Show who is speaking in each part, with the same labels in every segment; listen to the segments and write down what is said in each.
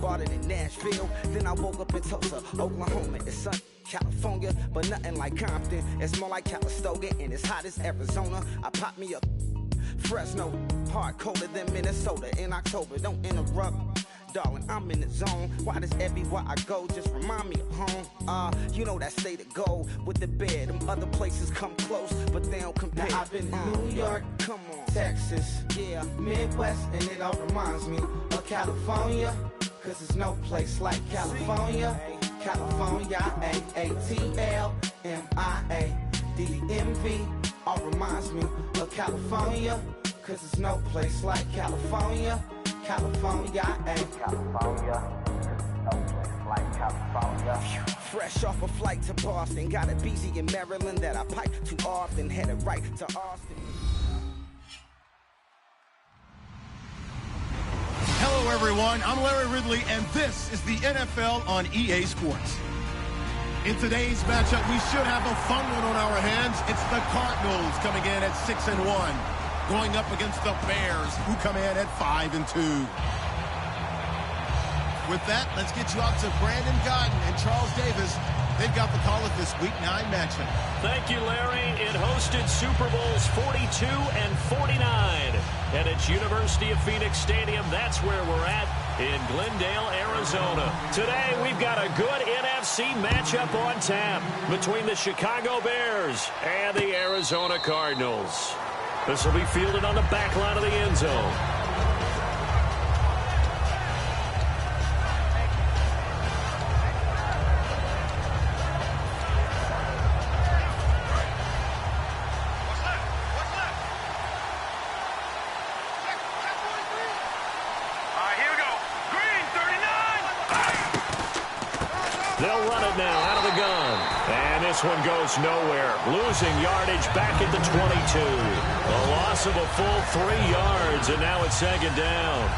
Speaker 1: started in Nashville, then I woke up in Tulsa, Oklahoma. It's sunny, California, but nothing like Compton. It's more like Calistoga, and it's hot as Arizona. I pop me up Fresno, hard colder than Minnesota in October. Don't interrupt, darling, I'm in the zone. Why does everywhere I go just remind me of home? You know that state of gold with the bed. Them other places come close, but they don't compare. Now I've been to New York, come on, Texas, yeah, Midwest, and it all reminds me of California, cause there's no place like California. California, A-A-T-L-M-I-A-D-M-V, all reminds me of California, cause there's no place like California. California, California, no place like California. Fresh off a flight to Boston, got a BZ in Maryland that I pipe too often, headed right to Austin.
Speaker 2: Hello everyone, I'm Larry Ridley and this is the NFL on EA Sports. In today's matchup, we should have a fun one on our hands. It's the Cardinals coming in at 6-1. Going up against the Bears, who come in at 5-2. With that, let's get you out to Brandon Godden and Charles Davis. They've got the call of this Week 9 matchup.
Speaker 3: Thank you, Larry. It hosted Super Bowls 42 and 49. And it's University of Phoenix Stadium. That's where we're at in Glendale, Arizona. Today, we've got a good NFC matchup on tap between the Chicago Bears and the Arizona Cardinals. This will be fielded on the back line of the end zone.
Speaker 4: Here we go. Green, 39.
Speaker 3: They'll run it now out of the gun. And this one goes nowhere. Losing yardage back at the 22. A loss of a full 3 yards, and now it's second down.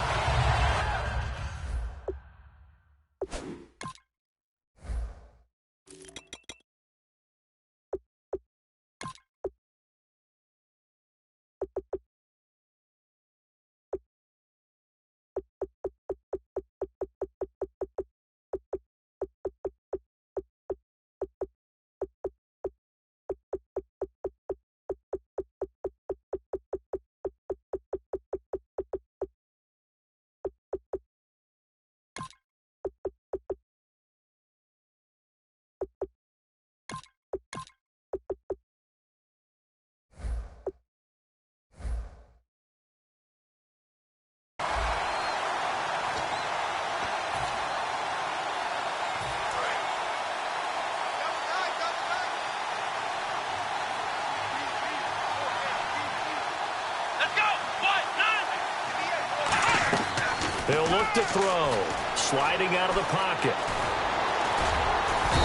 Speaker 3: They'll look to throw. Sliding out of the pocket.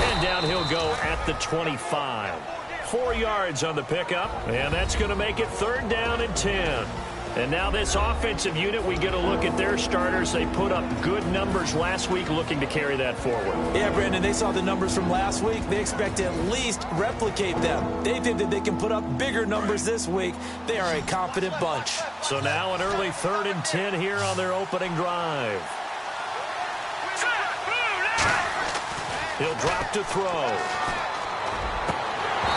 Speaker 3: And down he'll go at the 25. 4 yards on the pickup. And that's going to make it 3rd down and 10. And now this offensive unit, we get a look at their starters. They put up good numbers last week, looking to carry that forward.
Speaker 5: Yeah, Brandon, they saw the numbers from last week. They expect to at least replicate them. They think that they can put up bigger numbers this week. They are a confident bunch.
Speaker 3: So now an early 3rd and 10 here on their opening drive. He'll drop to throw.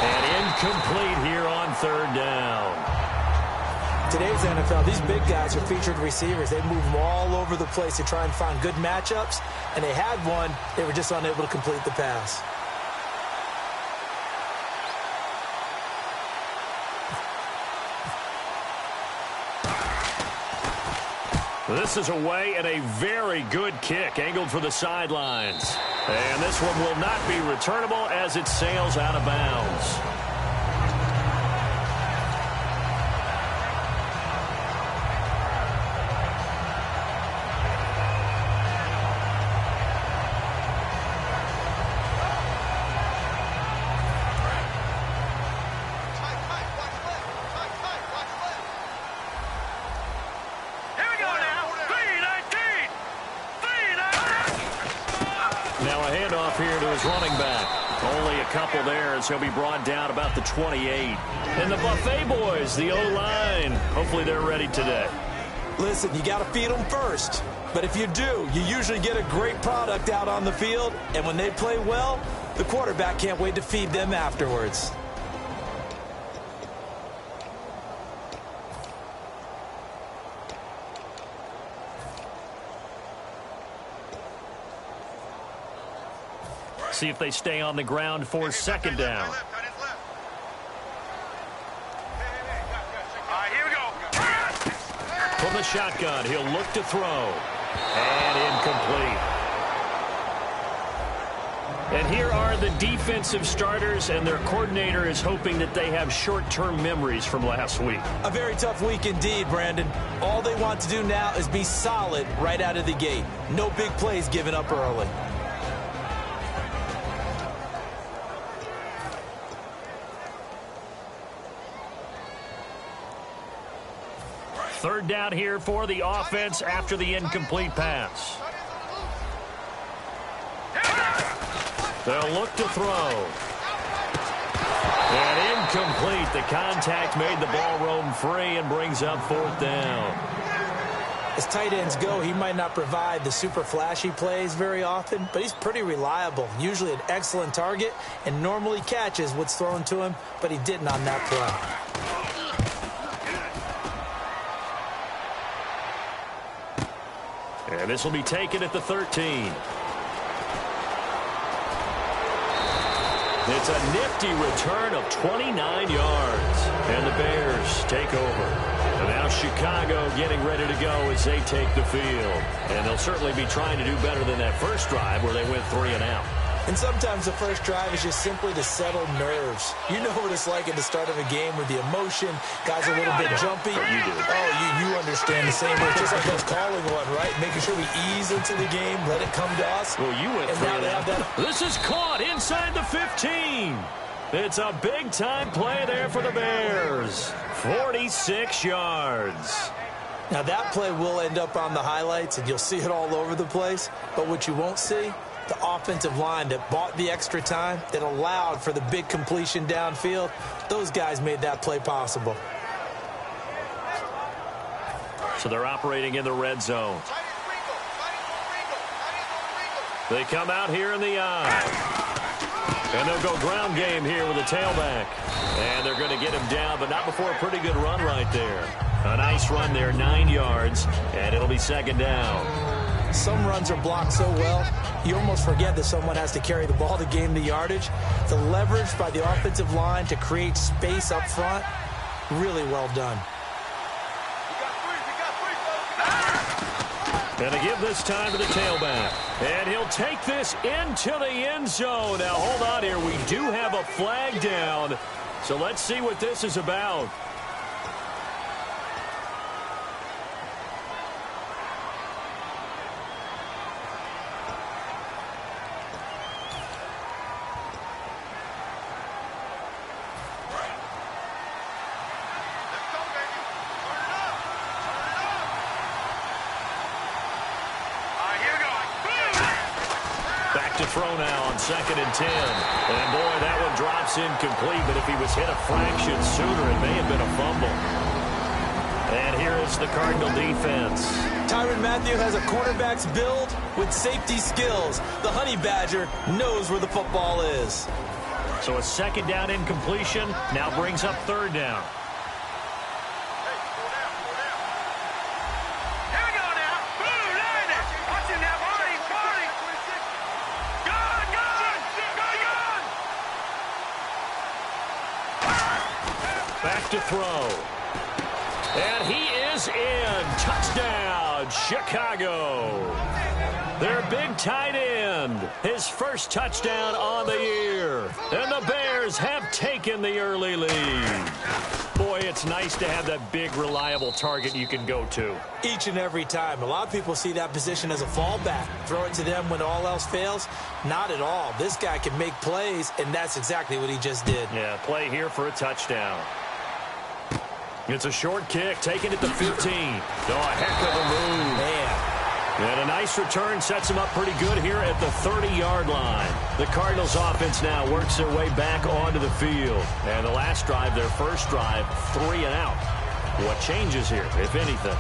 Speaker 3: And incomplete here on 3rd down.
Speaker 5: Today's NFL, these big guys are featured receivers. They move them all over the place to try and find good matchups, and they had one. They were just unable to complete the pass.
Speaker 3: This is away and a very good kick, angled for the sidelines. And this one will not be returnable as it sails out of bounds. Running back. Only a couple there as he'll be brought down about the 28. And the Buffet boys, the O-line, hopefully they're ready today.
Speaker 5: Listen, you got to feed them first. But if you do, you usually get a great product out on the field. And when they play well, the quarterback can't wait to feed them afterwards.
Speaker 3: See if they stay on the ground for second down.
Speaker 4: All right, here we go.
Speaker 3: From the shotgun, he'll look to throw. And incomplete. And here are the defensive starters, and their coordinator is hoping that they have short-term memories from last week.
Speaker 5: A very tough week indeed, Brandon. All they want to do now is be solid right out of the gate. No big plays given up early.
Speaker 3: Third down here for the offense after the incomplete pass. They'll look to throw. And incomplete. The contact made the ball roam free and brings up fourth down.
Speaker 5: As tight ends go, he might not provide the super flashy plays very often, but he's pretty reliable. Usually an excellent target and normally catches what's thrown to him, but he didn't on that play.
Speaker 3: And this will be taken at the 13. It's a nifty return of 29 yards. And the Bears take over. And now Chicago getting ready to go as they take the field. And they'll certainly be trying to do better than that first drive where they went 3 and out.
Speaker 5: And sometimes the first drive is just simply to settle nerves. You know what it's like at the start of a game with the emotion. Guys are a little bit jumpy.
Speaker 3: You do.
Speaker 5: Oh, you understand the same way. Just like us calling one, right? Making sure we ease into the game, let it come to us.
Speaker 3: Well, you went
Speaker 5: and
Speaker 3: 3
Speaker 5: now
Speaker 3: and
Speaker 5: they
Speaker 3: out.
Speaker 5: have that.
Speaker 3: This is caught inside the 15. It's a big-time play there for the Bears. 46 yards.
Speaker 5: Now, that play will end up on the highlights, and you'll see it all over the place. But what you won't see, the offensive line that bought the extra time, that allowed for the big completion downfield, those guys made that play possible.
Speaker 3: So they're operating in the red zone. They come out here in the eye. And they'll go ground game here with a tailback. And they're going to get him down, but not before a pretty good run right there. A nice run there, 9 yards, and it'll be second down.
Speaker 5: Some runs are blocked so well, you almost forget that someone has to carry the ball to gain the yardage. The leverage by the offensive line to create space up front, really well done.
Speaker 3: And to give this time to the tailback. And he'll take this into the end zone. Now, hold on here. We do have a flag down. So let's see what this is about. Throw now on 2nd and 10. And boy, that one drops incomplete, but if he was hit a fraction sooner, it may have been a fumble. And here is the Cardinal defense.
Speaker 5: Tyrann Mathieu has a cornerback's build with safety skills. The Honey Badger knows where the football is.
Speaker 3: So a second down incompletion now brings up third down. To throw. And he is in. Touchdown, Chicago. Their big tight end. His first touchdown on the year. And the Bears have taken the early lead. Boy, it's nice to have that big, reliable target you can go to.
Speaker 5: Each and every time. A lot of people see that position as a fallback. Throw it to them when all else fails. Not at all. This guy can make plays, and that's exactly what he just did.
Speaker 3: Yeah, play here for a touchdown. It's a short kick, taken at the 15. Oh, a heck of a move.
Speaker 5: Man.
Speaker 3: And a nice return sets him up pretty good here at the 30-yard line. The Cardinals offense now works their way back onto the field. And the last drive, their first drive, 3 and out. What changes here, if anything?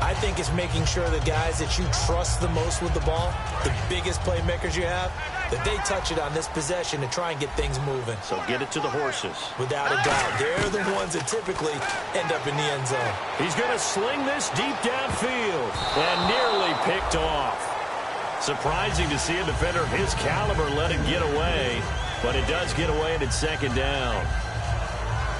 Speaker 5: I think it's making sure the guys that you trust the most with the ball, the biggest playmakers you have, that they touch it on this possession to try and get things moving.
Speaker 3: So get it to the horses.
Speaker 5: Without a doubt. They're the ones that typically end up in the end zone.
Speaker 3: He's going to sling this deep downfield and nearly picked off. Surprising to see a defender of his caliber let it get away, but it does get away and it's second down.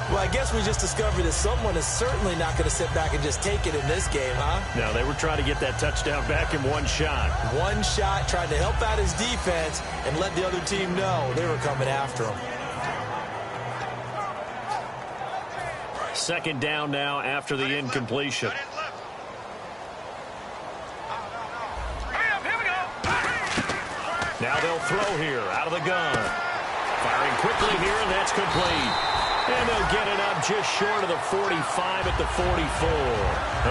Speaker 5: Well, I guess we just discovered that someone is certainly not going to sit back and just take it in this game, huh?
Speaker 3: No, they were trying to get that touchdown back in one shot.
Speaker 5: One shot, trying to help out his defense and let the other team know they were coming after him.
Speaker 3: Second down now after the incompletion. Now they'll throw here out of the gun. Firing quickly here, and that's complete. And they'll get it up just short of the 45 at the 44.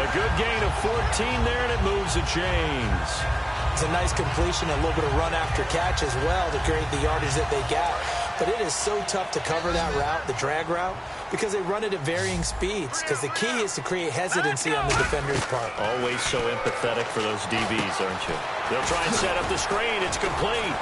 Speaker 3: A good gain of 14 there, and it moves the chains.
Speaker 5: It's a nice completion, a little bit of run after catch as well to create the yardage that they got. But it is so tough to cover that route, the drag route, because they run it at varying speeds. Because the key is to create hesitancy on the defender's part.
Speaker 3: Always so empathetic for those DBs, aren't you? They'll try and set up the screen. It's complete.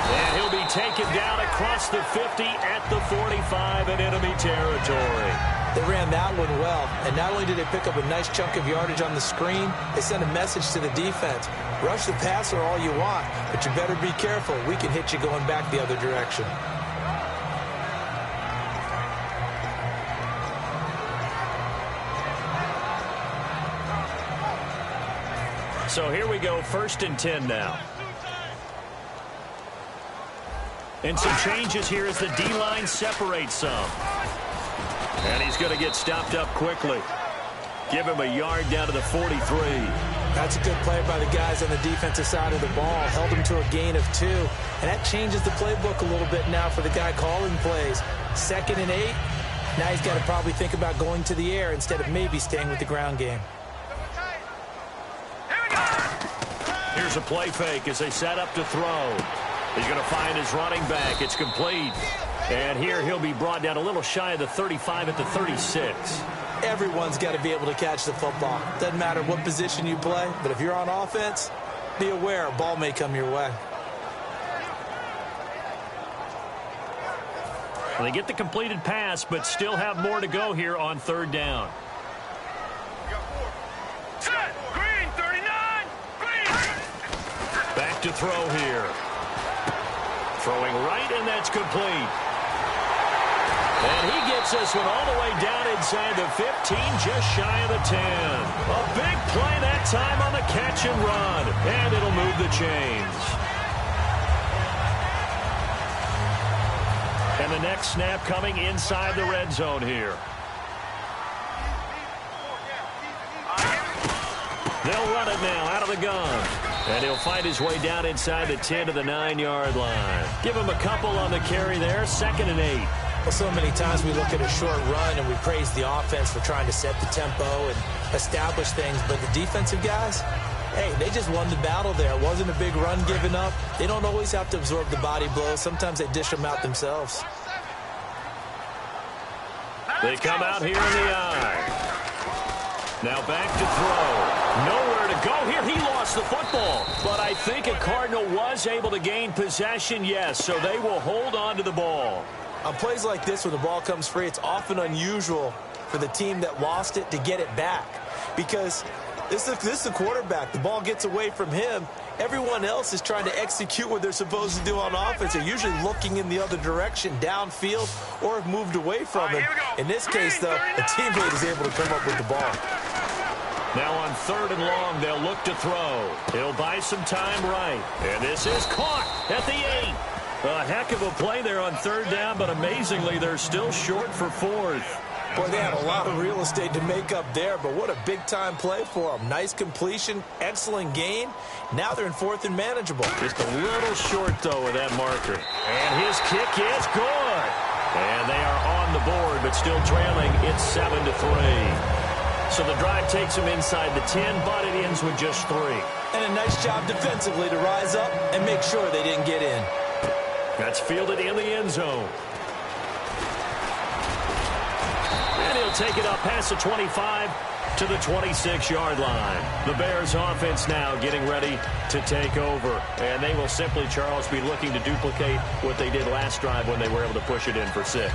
Speaker 3: And he'll be taken down across the 50 at the 45 in enemy territory.
Speaker 5: They ran that one well, and not only did they pick up a nice chunk of yardage on the screen, they sent a message to the defense. Rush the passer all you want, but you better be careful. We can hit you going back the other direction.
Speaker 3: So here we go, 1st and 10 now. And some changes here as the D-line separates some. And he's going to get stopped up quickly. Give him a yard down to the 43.
Speaker 5: That's a good play by the guys on the defensive side of the ball. Held him to a gain of 2. And that changes the playbook a little bit now for the guy calling plays. 2nd and 8. Now he's got to probably think about going to the air instead of maybe staying with the ground game.
Speaker 3: Here's a play fake as they set up to throw. He's going to find his running back. It's complete. And here he'll be brought down a little shy of the 35 at the 36.
Speaker 5: Everyone's got to be able to catch the football. Doesn't matter what position you play, but if you're on offense, be aware a ball may come your way.
Speaker 3: Well, they get the completed pass, but still have more to go here on 3rd down. Back to throw here. Throwing right, and that's complete. And he gets this one all the way down inside the 15, just shy of the 10. A big play that time on the catch and run, and it'll move the chains. And the next snap coming inside the red zone here. They'll run it now out of the gun. And he'll find his way down inside the 10 to the 9-yard line. Give him a couple on the carry there, 2nd and 8.
Speaker 5: Well, so many times we look at a short run and we praise the offense for trying to set the tempo and establish things. But the defensive guys, hey, they just won the battle there. It wasn't a big run given up. They don't always have to absorb the body blows. Sometimes they dish them out themselves.
Speaker 3: They come out here in the eye. Now back to throw. Nowhere to go here. He lost the football. But I think a Cardinal was able to gain possession, yes. So they will hold on to the ball.
Speaker 5: On plays like this, when the ball comes free, it's often unusual for the team that lost it to get it back. Because this is the quarterback. The ball gets away from him. Everyone else is trying to execute what they're supposed to do on offense. They're usually looking in the other direction, downfield, or have moved away from him. In this case, though, a teammate is able to come up with the ball.
Speaker 3: Now on 3rd and long, they'll look to throw. He'll buy some time right. And this is caught at the 8. A heck of a play there on 3rd down, but amazingly, they're still short for 4th.
Speaker 5: Boy, they had a lot of real estate to make up there, but what a big-time play for them. Nice completion, excellent gain. Now they're in 4th and manageable.
Speaker 3: Just a little short, though, with that marker. And his kick is good. And they are on the board, but still trailing. It's 7-3. So the drive takes them inside the 10, but it ends with just 3.
Speaker 5: And a nice job defensively to rise up and make sure they didn't get in.
Speaker 3: That's fielded in the end zone. And he'll They'll take it up past the 25 to the 26-yard line. The Bears offense now getting ready to take over. And they will simply, Charles, be looking to duplicate what they did last drive when they were able to push it in for 6.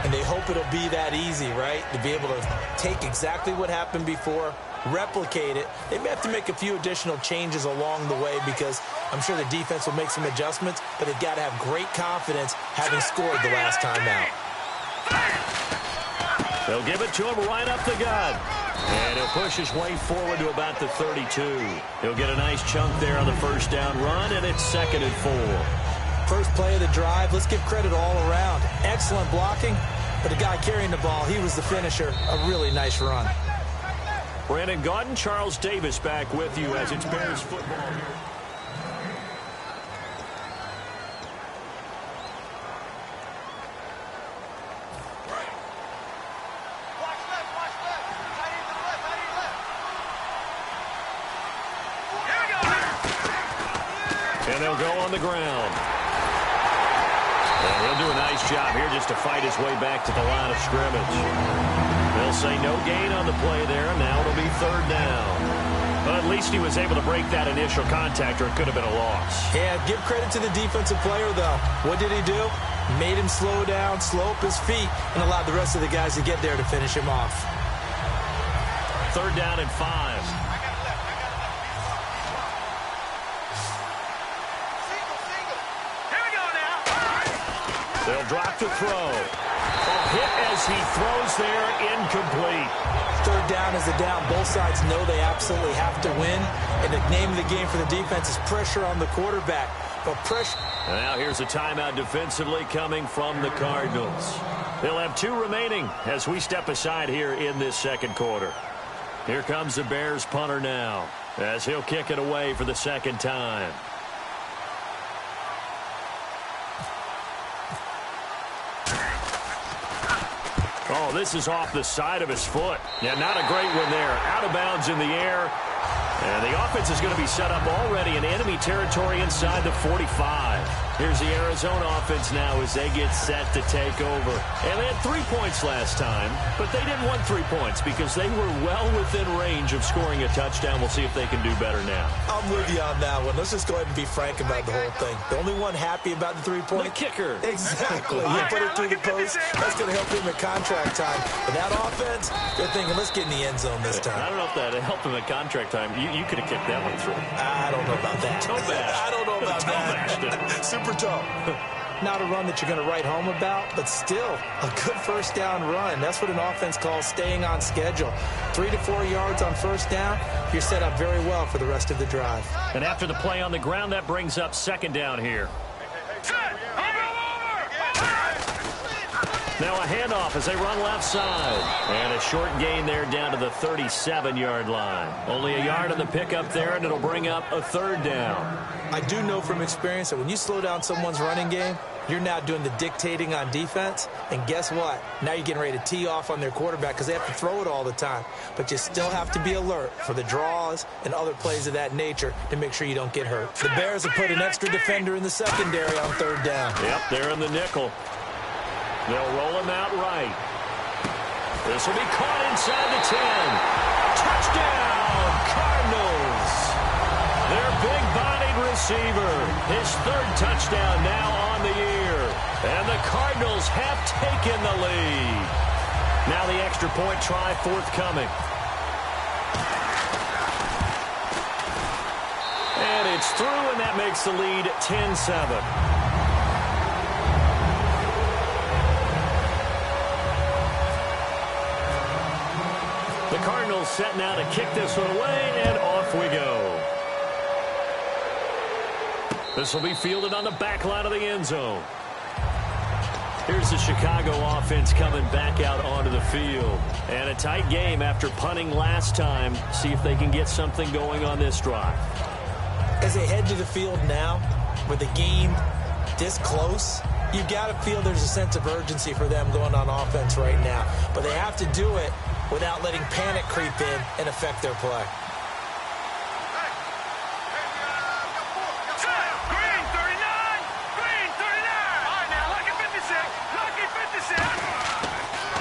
Speaker 5: And they hope it'll be that easy, right? To be able to take exactly what happened before, replicate it. They may have to make a few additional changes along the way because I'm sure the defense will make some adjustments, but they've got to have great confidence having scored the last time out.
Speaker 3: They'll give it to him right up the gut. And he'll push his way forward to about the 32. He'll get a nice chunk there on the first down run, and it's 2nd and 4.
Speaker 5: First play of the drive, let's give credit all around. Excellent blocking, but the guy carrying the ball, he was the finisher. A really nice run.
Speaker 3: Brandon Gaudin, Charles Davis back with you as it's Bears football here. And they'll go on the ground. And he'll do a nice job here just to fight his way back to the line of scrimmage. They'll say no gain on the play there. Now it'll be 3rd down. But at least he was able to break that initial contact, or it could have been a loss.
Speaker 5: Yeah, give credit to the defensive player, though. What did he do? Made him slow down, slow up his feet, and allowed the rest of the guys to get there to finish him off.
Speaker 3: 3rd down and 5. They'll drop the throw. A hit as he throws there, incomplete.
Speaker 5: 3rd down is the down. Both sides know they absolutely have to win. And the name of the game for the defense is pressure on the quarterback. But pressure.
Speaker 3: Now here's a timeout defensively coming from the Cardinals. They'll have 2 remaining as we step aside here in this 2nd quarter. Here comes the Bears punter now as he'll kick it away for the 2nd time. Oh, this is off the side of his foot. Yeah, not a great one there. Out of bounds in the air. And the offense is going to be set up already in enemy territory inside the 45. Here's the Arizona offense now as they get set to take over. And they had 3 points last time, but they didn't want 3 points because they were well within range of scoring a touchdown. We'll see if they can do better now.
Speaker 5: I'm with you on that one. Let's just go ahead and be frank about the whole thing. The only one happy about the 3-point.
Speaker 3: The kicker.
Speaker 5: Exactly. You put it through the post. That's going to help him at contract time. But that offense, they're thinking, let's get in the end zone this time.
Speaker 3: I don't know if that helped him at contract time. You could have kicked that one through.
Speaker 5: I don't know about that.
Speaker 3: Toe bash.
Speaker 5: I don't know about that. Super toe. Not a run that you're going to write home about, but still a good first down run. That's what an offense calls staying on schedule. 3 to 4 yards on first down, you're set up very well for the rest of the drive.
Speaker 3: And after the play on the ground, that brings up 2nd down here. Now a handoff as they run left side. And a short gain there down to the 37-yard line. Only a yard on the pickup there, and it'll bring up a 3rd down.
Speaker 5: I do know from experience that when you slow down someone's running game, you're now doing the dictating on defense. And guess what? Now you're getting ready to tee off on their quarterback because they have to throw it all the time. But you still have to be alert for the draws and other plays of that nature to make sure you don't get hurt. The Bears have put an extra defender in the secondary on 3rd down.
Speaker 3: Yep, they're in the nickel. They'll roll him out right. This will be caught inside the 10. Touchdown, Cardinals. Their big-bodied receiver. His 3rd touchdown now on the year. And the Cardinals have taken the lead. Now the extra point try forthcoming. And it's through, and that makes the lead 10-7. The Cardinals set now to kick this one away, and off we go. This will be fielded on the back line of the end zone. Here's the Chicago offense coming back out onto the field. And a tight game after punting last time. See if they can get something going on this drive.
Speaker 5: As they head to the field now, with the game this close, you've got to feel there's a sense of urgency for them going on offense right now. But they have to do it without letting panic creep in and affect their play.
Speaker 4: Green 39! Green 39! All right, now, lucky 56! Lucky 56!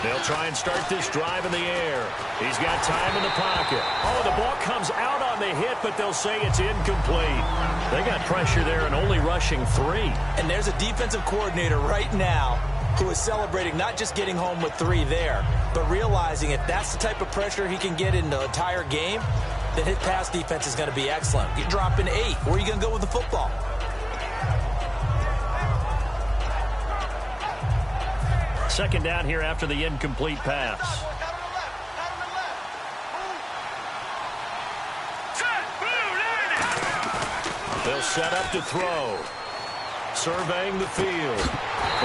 Speaker 3: They'll try and start this drive in the air. He's got time in the pocket. Oh, the ball comes out on the hit, but they'll say it's incomplete. They got pressure there and only rushing 3.
Speaker 5: And there's a defensive coordinator right now who is celebrating not just getting home with 3 there, but realizing if that's the type of pressure he can get in the entire game, then his pass defense is going to be excellent. You're dropping 8. Where are you going to go with the football?
Speaker 3: Second down here after the incomplete pass. They'll set up to throw. Surveying the field.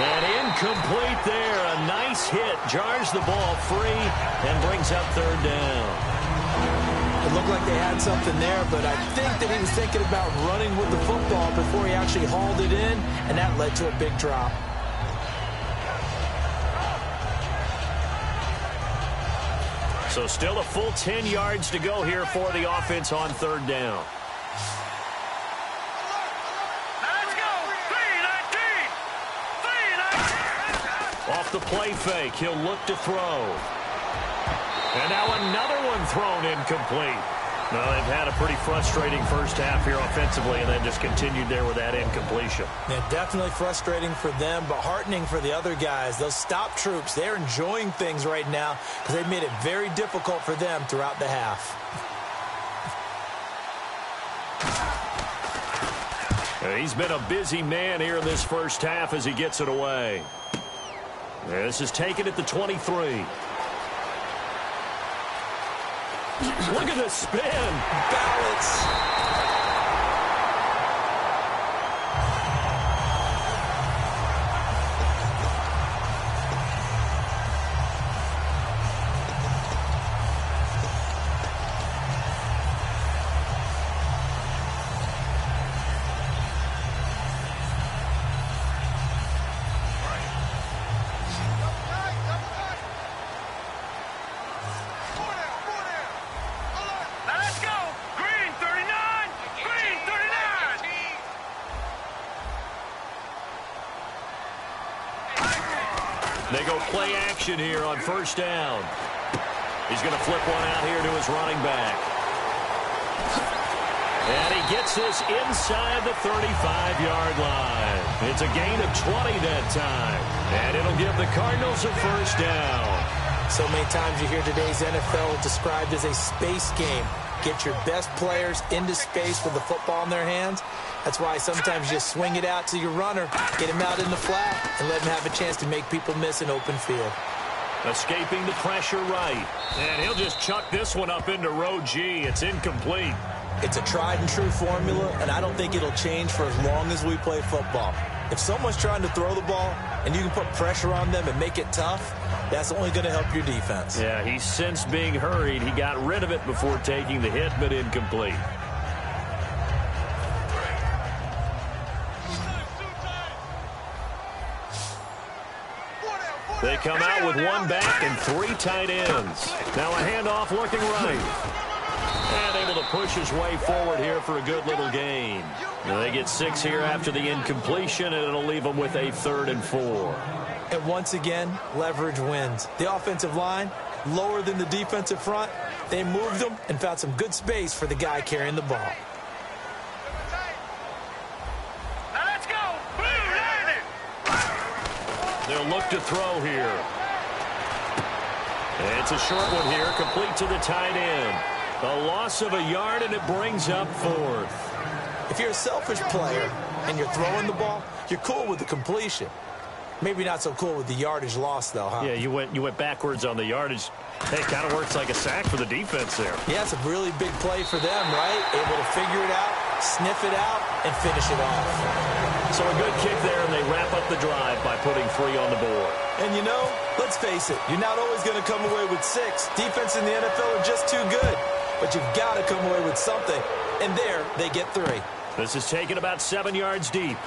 Speaker 3: And incomplete there. A nice hit. Jars the ball free and brings up third down.
Speaker 5: It looked like they had something there, but I think that he was thinking about running with the football before he actually hauled it in, and that led to a big drop.
Speaker 3: So still a full 10 yards to go here for the offense on third down.
Speaker 4: Let's go! 3-19!
Speaker 3: Off the play fake, he'll look to throw. And now another one thrown incomplete. Well, they've had a pretty frustrating first half here offensively, and then just continued there with that incompletion.
Speaker 5: Yeah, definitely frustrating for them, but heartening for the other guys. Those stop troops, they're enjoying things right now because they've made it very difficult for them throughout the half.
Speaker 3: He's been a busy man here in this first half as he gets it away. This is taken at the 23. Look at the spin.
Speaker 5: Balance.
Speaker 3: They go play action here on first down. He's going to flip one out here to his running back. And he gets this inside the 35-yard line. It's a gain of 20 that time. And it'll give the Cardinals a first down.
Speaker 5: So many times you hear today's NFL described as a space game. Get your best players into space with the football in their hands. That's why sometimes you just swing it out to your runner, get him out in the flat, and let him have a chance to make people miss an open field.
Speaker 3: Escaping the pressure right. And he'll just chuck this one up into row G. It's incomplete.
Speaker 5: It's a tried-and-true formula, and I don't think it'll change for as long as we play football. If someone's trying to throw the ball and you can put pressure on them and make it tough, that's only going to help your defense.
Speaker 3: Yeah, he sensed being hurried. He got rid of it before taking the hit, but incomplete. They come out with one back and 3 tight ends. Now a handoff looking right. And able to push his way forward here for a good little gain. Now they get 6 here after the incompletion, and it'll leave them with a 3rd and 4.
Speaker 5: And once again, leverage wins. The offensive line, lower than the defensive front. They moved them and found some good space for the guy carrying the ball.
Speaker 3: They'll look to throw here. And it's a short one here, complete to the tight end. A loss of a yard, and it brings up 4th.
Speaker 5: If you're a selfish player and you're throwing the ball, you're cool with the completion. Maybe not so cool with the yardage loss, though, huh?
Speaker 3: Yeah, you went backwards on the yardage. Hey, kind of works like a sack for the defense there.
Speaker 5: Yeah, it's a really big play for them, right? Able to figure it out, sniff it out, and finish it off.
Speaker 3: So a good kick there, and they wrap up the drive by putting 3 on the board.
Speaker 5: And you know, let's face it, you're not always going to come away with 6. Defense in the NFL are just too good. But you've got to come away with something. And there, they get 3.
Speaker 3: This is taken about 7 yards deep.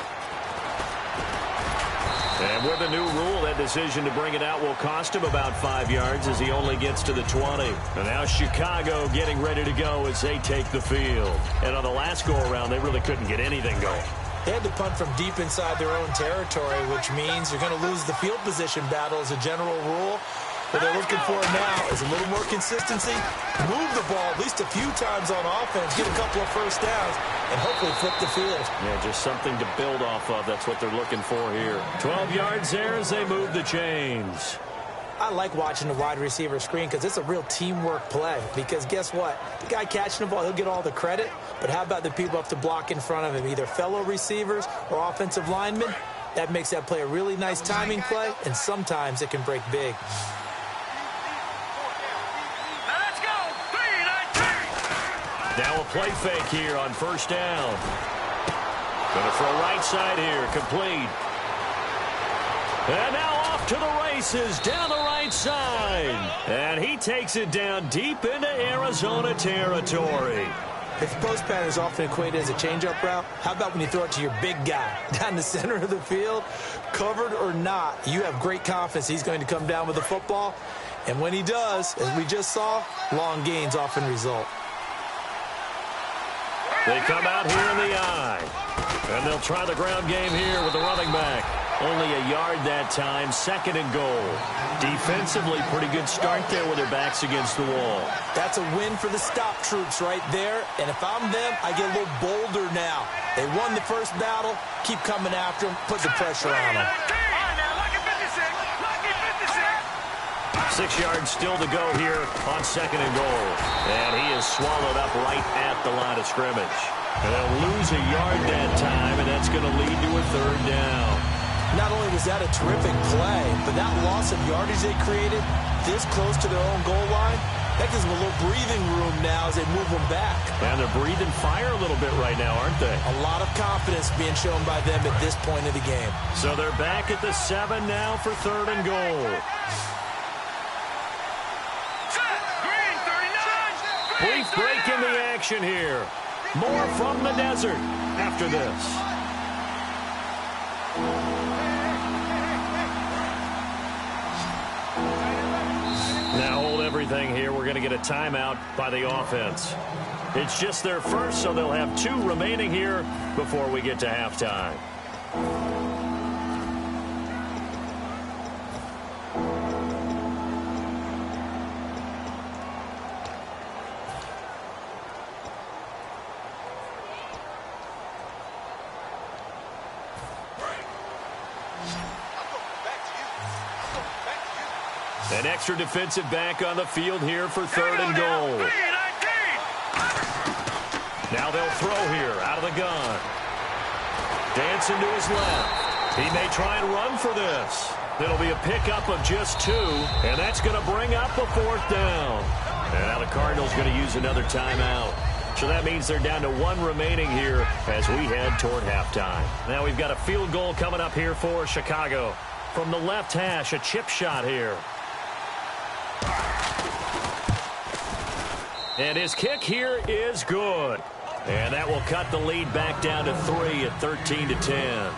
Speaker 3: And with a new rule, that decision to bring it out will cost him about 5 yards as he only gets to the 20. And now Chicago getting ready to go as they take the field. And on the last go-around, they really couldn't get anything going.
Speaker 5: They had to punt from deep inside their own territory, which means you're going to lose the field position battle as a general rule. What they're looking for now is a little more consistency, move the ball at least a few times on offense, get a couple of first downs, and hopefully flip the field.
Speaker 3: Yeah, just something to build off of. That's what they're looking for here. 12 yards there as they move the chains.
Speaker 5: I like watching the wide receiver screen because it's a real teamwork play. Because guess what? The guy catching the ball, he'll get all the credit. But how about the people up to block in front of him, either fellow receivers or offensive linemen? That makes that play a really nice timing play, and sometimes it can break big.
Speaker 4: Now let's go. 3-9-2.
Speaker 3: Now a play fake here on first down. Going to throw right side here, complete. And now off to the races down the right side. And he takes it down deep into Arizona territory.
Speaker 5: If the post pattern is often equated as a change-up route, how about when you throw it to your big guy down the center of the field? Covered or not, you have great confidence he's going to come down with the football. And when he does, as we just saw, long gains often result.
Speaker 3: They come out here in the eye. And they'll try the ground game here with the running back. Only a yard that time, 2nd and goal. Defensively, pretty good start there with their backs against the wall.
Speaker 5: That's a win for the stop troops right there. And if I'm them, I get a little bolder now. They won the first battle. Keep coming after them. Put the pressure on them.
Speaker 3: 6 yards still to go here on 2nd and goal. And he is swallowed up right at the line of scrimmage. And they'll lose a yard that time, and that's going to lead to a 3rd down.
Speaker 5: Not only was that a terrific play, but that loss of yardage they created this close to their own goal line, that gives them a little breathing room now as they move them back.
Speaker 3: And they're breathing fire a little bit right now, aren't they?
Speaker 5: A lot of confidence being shown by them at this point of the game.
Speaker 3: So they're back at the 7 now for 3rd and goal. Brief break in the action here. More from the desert after this. Now hold everything here. We're going to get a timeout by the offense. It's just their first, so they'll have 2 remaining here before we get to halftime. An extra defensive back on the field here for 3rd and goal. Now they'll throw here out of the gun. Dancing to his left. He may try and run for this. It'll be a pickup of just 2, and that's going to bring up a 4th down. And now the Cardinals going to use another timeout. So that means they're down to 1 remaining here as we head toward halftime. Now we've got a field goal coming up here for Chicago. From the left hash, a chip shot here. And his kick here is good. And that will cut the lead back down to 3 at 13-10.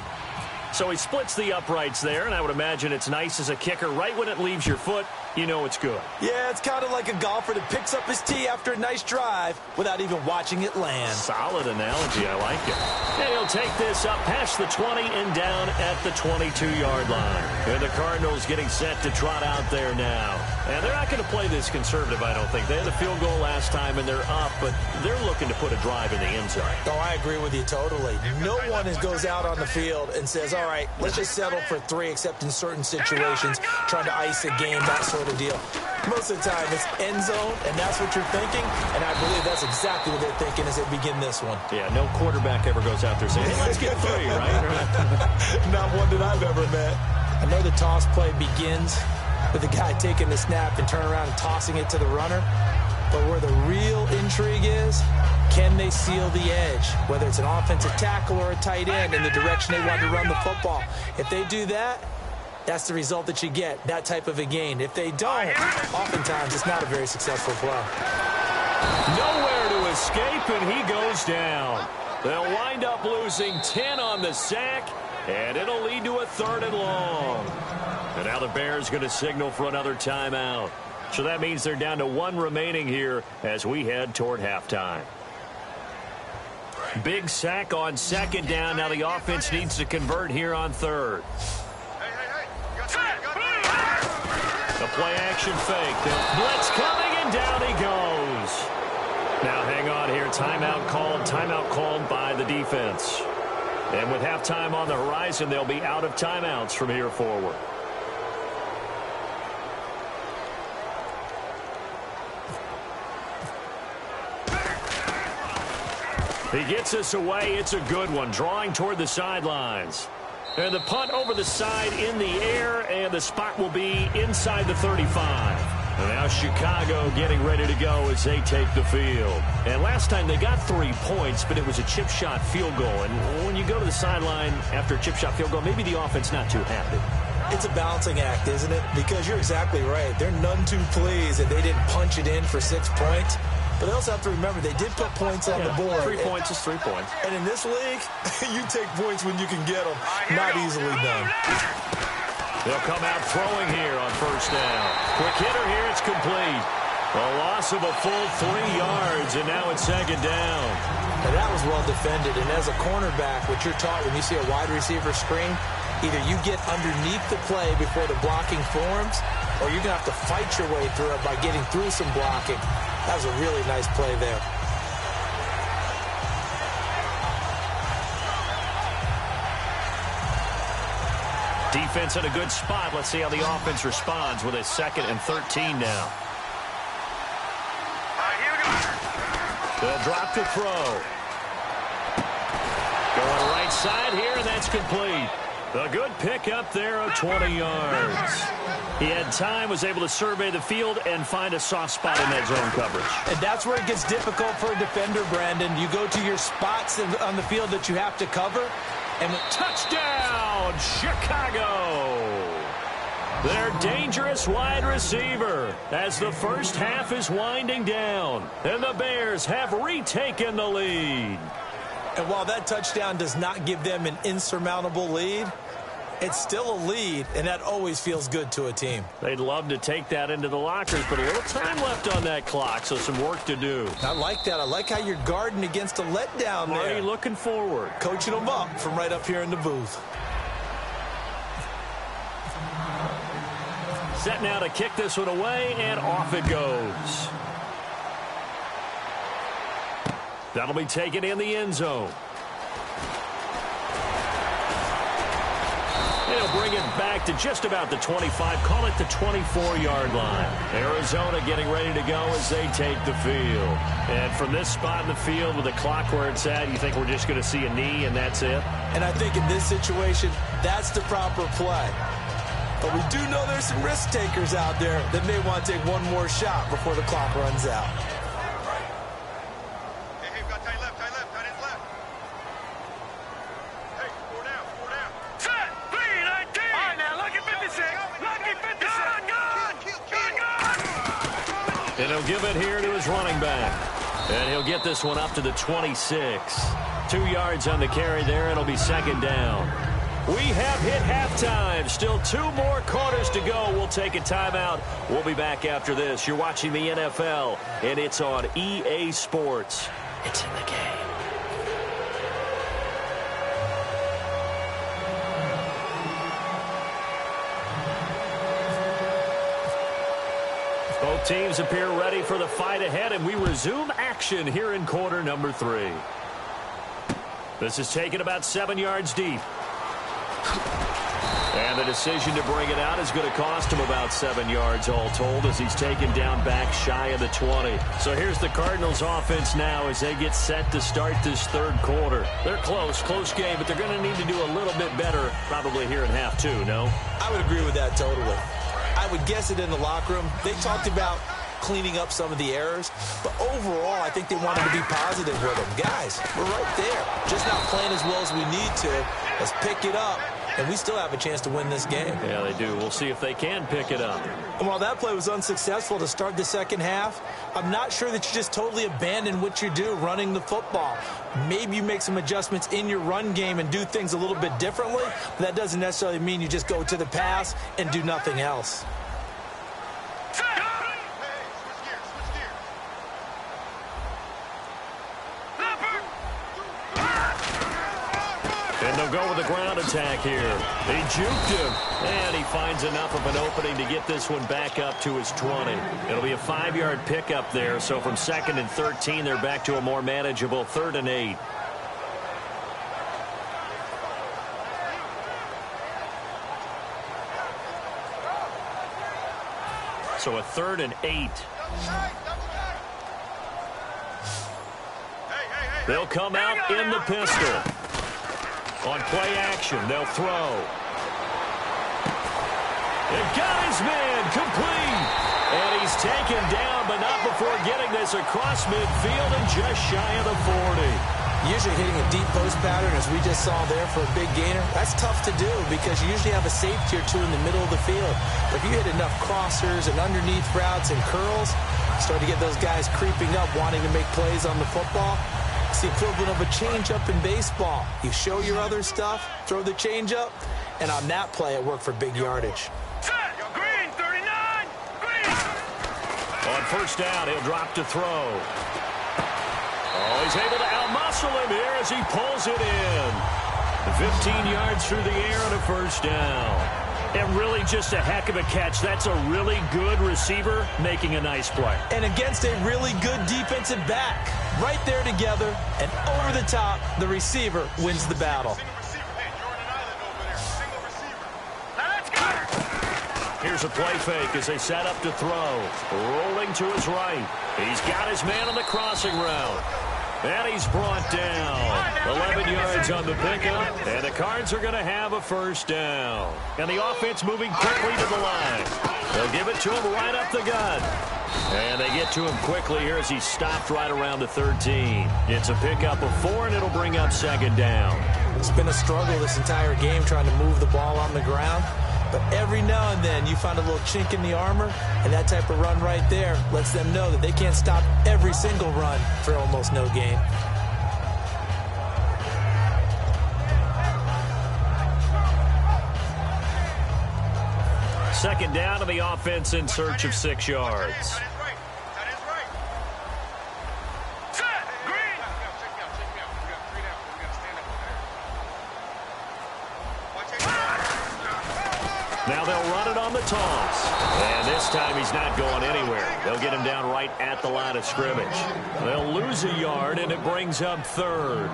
Speaker 3: So he splits the uprights there, and I would imagine it's nice as a kicker. Right when it leaves your foot, you know it's good.
Speaker 5: Yeah, it's kind of like a golfer that picks up his tee after a nice drive without even watching it land.
Speaker 3: Solid analogy. I like it. And he'll take this up past the 20 and down at the 22-yard line. And the Cardinals getting set to trot out there now. And they're not going to play this conservative, I don't think. They had a field goal last time, and they're up, but they're looking to put a drive in the end zone.
Speaker 5: Oh, I agree with you totally. No one goes out on the field and says, all right, let's just settle for 3, except in certain situations, trying to ice a game, that sort of deal. Most of the time, it's end zone, and that's what you're thinking, and I believe that's exactly what they're thinking as they begin this one.
Speaker 3: Yeah, no quarterback ever goes out there saying, hey, let's get 3, right?
Speaker 5: Not one that I've ever met. I know the toss play begins with the guy taking the snap and turn around and tossing it to the runner, but where the real intrigue is, can they seal the edge, whether it's an offensive tackle or a tight end in the direction they want to run the football. If they do that, that's the result that you get, that type of a gain. If they don't, oftentimes it's not a very successful play.
Speaker 3: Nowhere to escape, and he goes down. They'll wind up losing 10 on the sack, and it'll lead to a 3rd and long. And now the Bears going to signal for another timeout. So that means they're down to 1 remaining here as we head toward halftime. Big sack on 2nd down. Now the offense needs to convert here on 3rd. A play action fake. The blitz coming, and down he goes. Now hang on here. Timeout called by the defense. And with halftime on the horizon, they'll be out of timeouts from here forward. He gets us away. It's a good one, drawing toward the sidelines. And the punt over the side in the air, and the spot will be inside the 35. And now Chicago getting ready to go as they take the field. And last time they got 3 points, but it was a chip shot field goal. And when you go to the sideline after a chip shot field goal, maybe the offense not too happy.
Speaker 5: It's a balancing act, isn't it? Because you're exactly right. They're none too pleased that they didn't punch it in for 6 points. But they also have to remember they did put points on the board.
Speaker 3: 3 points is 3 points.
Speaker 5: And in this league, you take points when you can get them. Not easily done.
Speaker 3: They'll come out throwing here on first down. Quick hitter here, it's complete. A loss of a full 3 yards, and now it's second down.
Speaker 5: And that was well defended. And as a cornerback, what you're taught when you see a wide receiver screen, either you get underneath the play before the blocking forms, or you're going to have to fight your way through it by getting through some blocking. That was a really nice play there.
Speaker 3: Defense in a good spot. Let's see how the offense responds with a 2nd and 13 now. They'll drop to throw. Going right side here, and that's complete. A good pick up there of 20 yards. He had time, was able to survey the field and find a soft spot in that zone coverage.
Speaker 5: And that's where it gets difficult for a defender, Brandon. You go to your spots on the field that you have to cover. And
Speaker 3: touchdown, Chicago! Their dangerous wide receiver as the first half is winding down. And the Bears have retaken the lead.
Speaker 5: And while that touchdown does not give them an insurmountable lead, it's still a lead, and that always feels good to a team.
Speaker 3: They'd love to take that into the lockers, but a little time left on that clock, so some work to do.
Speaker 5: I like that. I like how you're guarding against a letdown there.
Speaker 3: Already looking forward.
Speaker 5: Coaching them up from right up here in the booth.
Speaker 3: Set now to kick this one away, and off it goes. That'll be taken in the end zone. They'll bring it back to just about the 25, call it the 24-yard line. Arizona getting ready to go as they take the field. And from this spot in the field with the clock where it's at, you think we're just going to see a knee and that's it?
Speaker 5: And I think in this situation, that's the proper play. But we do know there's some risk takers out there that may want to take one more shot before the clock runs out.
Speaker 3: And he'll give it here to his running back. And he'll get this one up to the 26. 2 yards on the carry there. It'll be second down. We have hit halftime. Still 2 more quarters to go. We'll take a timeout. We'll be back after this. You're watching the NFL, and it's on EA Sports. It's in the game. Both teams appear ready for the fight ahead, and we resume action here in quarter number 3. This is taken about 7 yards deep. And the decision to bring it out is going to cost him about 7 yards all told as he's taken down back shy of the 20. So here's the Cardinals offense now as they get set to start this third quarter. They're close game, but they're going to need to do a little bit better probably here in half 2, no?
Speaker 5: I would agree with that totally. I would guess it in the locker room. They talked about cleaning up some of the errors, but overall, I think they wanted to be positive with them. Guys, we're right there. Just not playing as well as we need to. Let's pick it up, and we still have a chance to win this game.
Speaker 3: Yeah, they do. We'll see if they can pick it up.
Speaker 5: And while that play was unsuccessful to start the second half, I'm not sure that you just totally abandon what you do running the football. Maybe you make some adjustments in your run game and do things a little bit differently, but that doesn't necessarily mean you just go to the pass and do nothing else.
Speaker 3: And they'll go with the ground attack here. He juked him, and he finds enough of an opening to get this one back up to his 20. It'll be a 5-yard pickup there, so from 2nd and 13, they're back to a more manageable 3rd and 8. So a 3rd and 8. They'll come out in the pistol. On play action, they'll throw. They've got his man complete. And he's taken down, but not before getting this across midfield and just shy of the 40.
Speaker 5: Usually hitting a deep post pattern, as we just saw there, for a big gainer, that's tough to do because you usually have a safety or two in the middle of the field. But if you hit enough crossers and underneath routes and curls, you start to get those guys creeping up, wanting to make plays on the football. It's the equivalent of a changeup in baseball. You show your other stuff, throw the changeup, and on that play, it worked for big yardage.
Speaker 4: Green, 39, green.
Speaker 3: On first down, he'll drop to throw. Oh, he's able to outmuscle him here as he pulls it in. 15 yards through the air and a first down. And really just a heck of a catch. That's a really good receiver making a nice play.
Speaker 5: And against a really good defensive back. Right there together, and over the top, the receiver wins the battle.
Speaker 3: Here's a play fake as they set up to throw. Rolling to his right. He's got his man on the crossing route. And he's brought down. 11 yards on the pickup. And the Cards are going to have a first down. And the offense moving quickly to the line. They'll give it to him right up the gut. And they get to him quickly here as he stopped right around the 13. It's a pickup of 4, and it'll bring up 2nd down.
Speaker 5: It's been a struggle this entire game trying to move the ball on the ground. But every now and then you find a little chink in the armor, and that type of run right there lets them know that they can't stop every single run for almost no gain.
Speaker 3: Second down to the offense in search of 6 yards. Now they'll run it on the toss. And this time he's not going anywhere. They'll get him down right at the line of scrimmage. They'll lose a yard, and it brings up 3rd.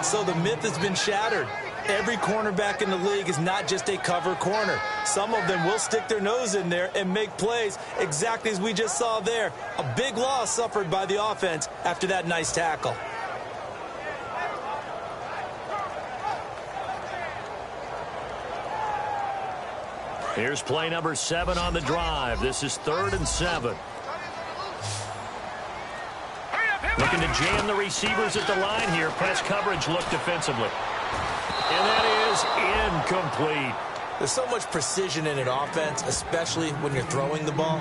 Speaker 5: So the myth has been shattered. Every cornerback in the league is not just a cover corner. Some of them will stick their nose in there and make plays exactly as we just saw there. A big loss suffered by the offense after that nice tackle.
Speaker 3: Here's play number 7 on the drive. This is 3rd and 7. Looking to jam the receivers at the line here. Press coverage look defensively. And that is incomplete.
Speaker 5: There's so much precision in an offense, especially when you're throwing the ball.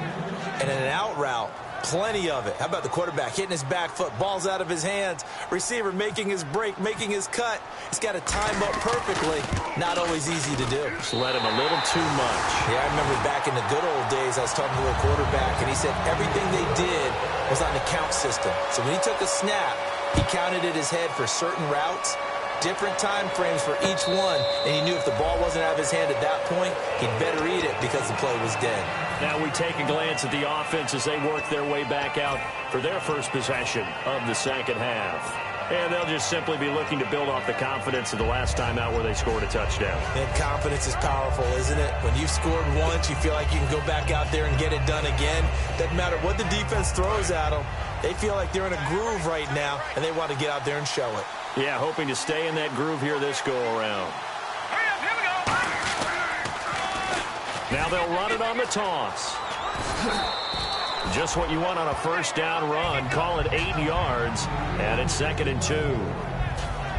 Speaker 5: And in an out route, plenty of it. How about the quarterback hitting his back foot, ball's out of his hands, receiver making his break, making his cut. He's got to time up perfectly. Not always easy to do.
Speaker 3: Just let him a little too much.
Speaker 5: Yeah, I remember back in the good old days, I was talking to a quarterback, and he said everything they did was on the count system. So when he took a snap, he counted in his head for certain routes, different time frames for each one, and he knew if the ball wasn't out of his hand at that point, he'd better eat it because the play was dead.
Speaker 3: Now we take a glance at the offense as they work their way back out for their first possession of the second half. And they'll just simply be looking to build off the confidence of the last time out where they scored a touchdown.
Speaker 5: And confidence is powerful, isn't it? When you've scored once, you feel like you can go back out there and get it done again. Doesn't matter what the defense throws at them. They feel like they're in a groove right now, and they want to get out there and show it.
Speaker 3: Yeah, hoping to stay in that groove here this go-around. Now they'll run it on the toss. Just what you want on a first down run. Call it 8 yards, and it's 2nd and 2.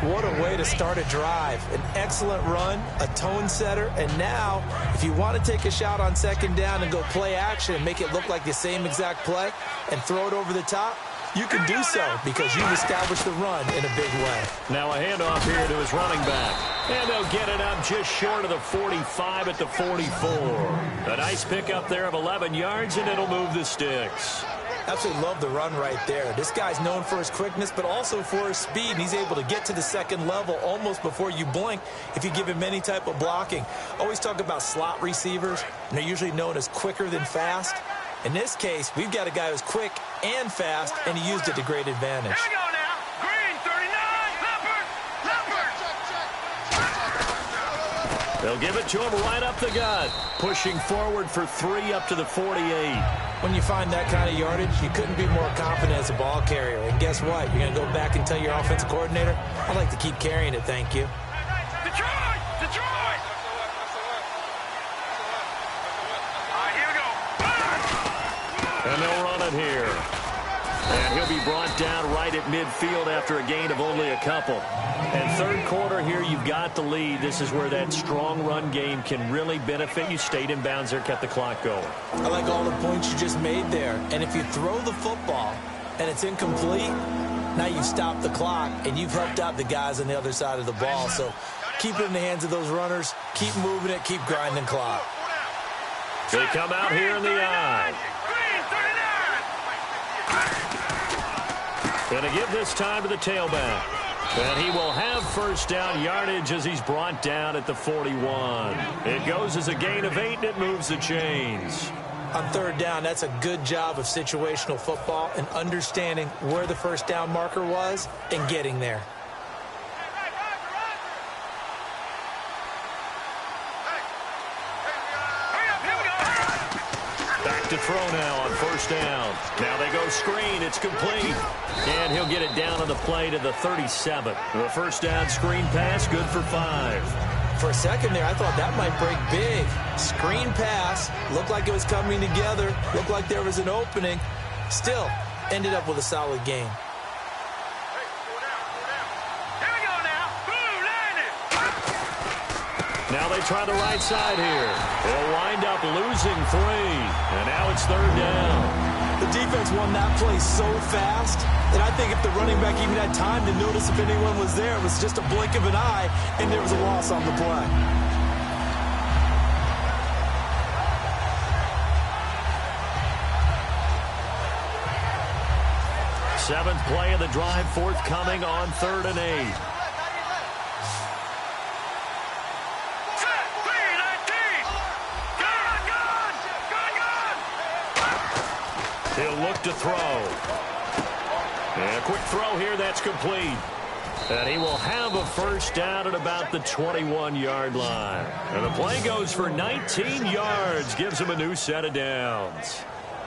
Speaker 5: What a way to start a drive. An excellent run, a tone setter, and now, if you want to take a shot on 2nd down and go play action and make it look like the same exact play and throw it over the top, you can do so because you've established the run in a big way.
Speaker 3: Now a handoff here to his running back. And they'll get it up just short of the 45 at the 44. A nice pickup there of 11 yards, and it'll move the sticks.
Speaker 5: Absolutely love the run right there. This guy's known for his quickness, but also for his speed. And he's able to get to the second level almost before you blink if you give him any type of blocking. Always talk about slot receivers, and they're usually known as quicker than fast. In this case, we've got a guy who's quick and fast, and he used it to great advantage.
Speaker 4: Here we go now. Green, 39. Leopard.
Speaker 3: They'll give it to him right up the gut. Pushing forward for 3 up to the 48.
Speaker 5: When you find that kind of yardage, you couldn't be more confident as a ball carrier. And guess what? You're going to go back and tell your offensive coordinator, I'd like to keep carrying it, thank you.
Speaker 4: Detroit! Detroit! All right, here we go.
Speaker 3: And they'll run it here. And he'll be brought down right at midfield after a gain of only a couple. And third quarter here, you've got the lead. This is where that strong run game can really benefit you. Stayed in bounds there, kept the clock going.
Speaker 5: I like all the points you just made there. And if you throw the football and it's incomplete, now you stop the clock and you've helped out the guys on the other side of the ball. So keep it in the hands of those runners. Keep moving it. Keep grinding clock.
Speaker 3: They come out here in the eye.
Speaker 4: Green, 39.
Speaker 3: Going to give this time to the tailback. And he will have first down yardage as he's brought down at the 41. It goes as a gain of 8, and it moves the chains.
Speaker 5: On third down, that's a good job of situational football and understanding where the first down marker was and getting there.
Speaker 3: Back to throw now on first down. Now they go screen. It's complete. And he'll get it down on the play to the 37. The first down screen pass, good for 5.
Speaker 5: For a second there, I thought that might break big. Screen pass, looked like it was coming together, looked like there was an opening. Still, ended up with a solid gain.
Speaker 4: Here we go now. Blue, landed.
Speaker 3: Now they try the right side here. They'll wind up losing 3. And now it's third down.
Speaker 5: The defense won that play so fast that I think if the running back even had time to notice if anyone was there, it was just a blink of an eye, and there was a loss on the play.
Speaker 3: Seventh play of the drive forthcoming on 3rd and 8. He'll look to throw. And a quick throw here, that's complete. And he will have a first down at about the 21-yard line. And the play goes for 19 yards, gives him a new set of downs.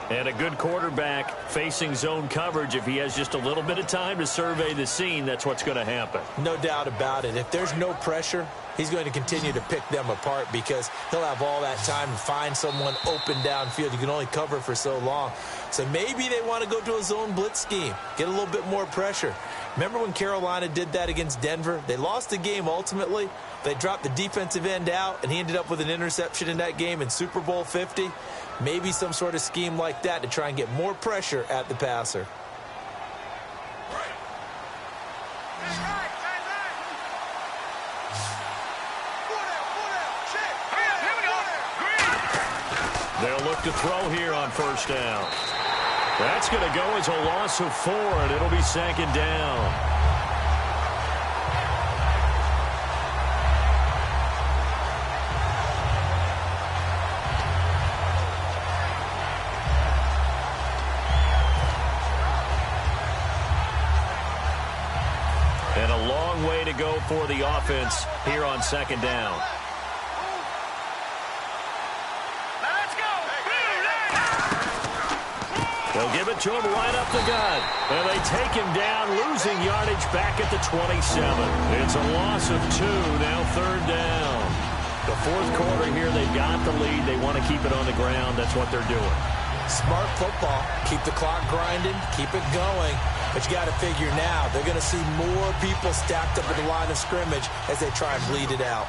Speaker 3: And a good quarterback facing zone coverage. If he has just a little bit of time to survey the scene, that's what's going to happen.
Speaker 5: No doubt about it. If there's no pressure, he's going to continue to pick them apart because he'll have all that time to find someone open downfield. You can only cover for so long. So maybe they want to go to a zone blitz scheme, get a little bit more pressure. Remember when Carolina did that against Denver? They lost the game ultimately. They dropped the defensive end out, and he ended up with an interception in that game in Super Bowl 50. Maybe some sort of scheme like that to try and get more pressure at the passer.
Speaker 3: They'll look to throw here on first down. That's going to go as a loss of 4, and it'll be 2nd down. And a long way to go for the offense here on 2nd down. They'll give it to him right up the gut. And they take him down, losing yardage back at the 27. It's a loss of 2, now 3rd down. The 4th quarter here, they've got the lead. They want to keep it on the ground. That's what they're doing.
Speaker 5: Smart football. Keep the clock grinding. Keep it going. But you got to figure now, they're going to see more people stacked up at the line of scrimmage as they try and bleed it out.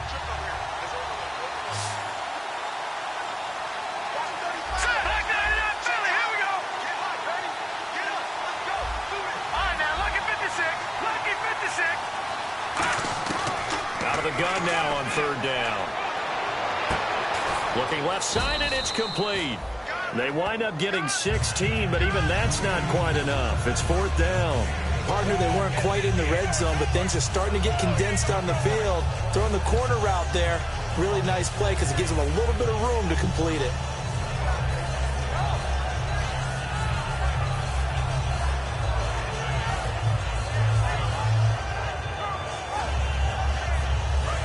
Speaker 3: Gun now on 3rd down. Looking left side, and it's complete. They wind up getting 16, but even that's not quite enough. It's 4th down.
Speaker 5: Partner, they weren't quite in the red zone, but things are starting to get condensed on the field. Throwing the corner route there, really nice play because it gives them a little bit of room to complete it.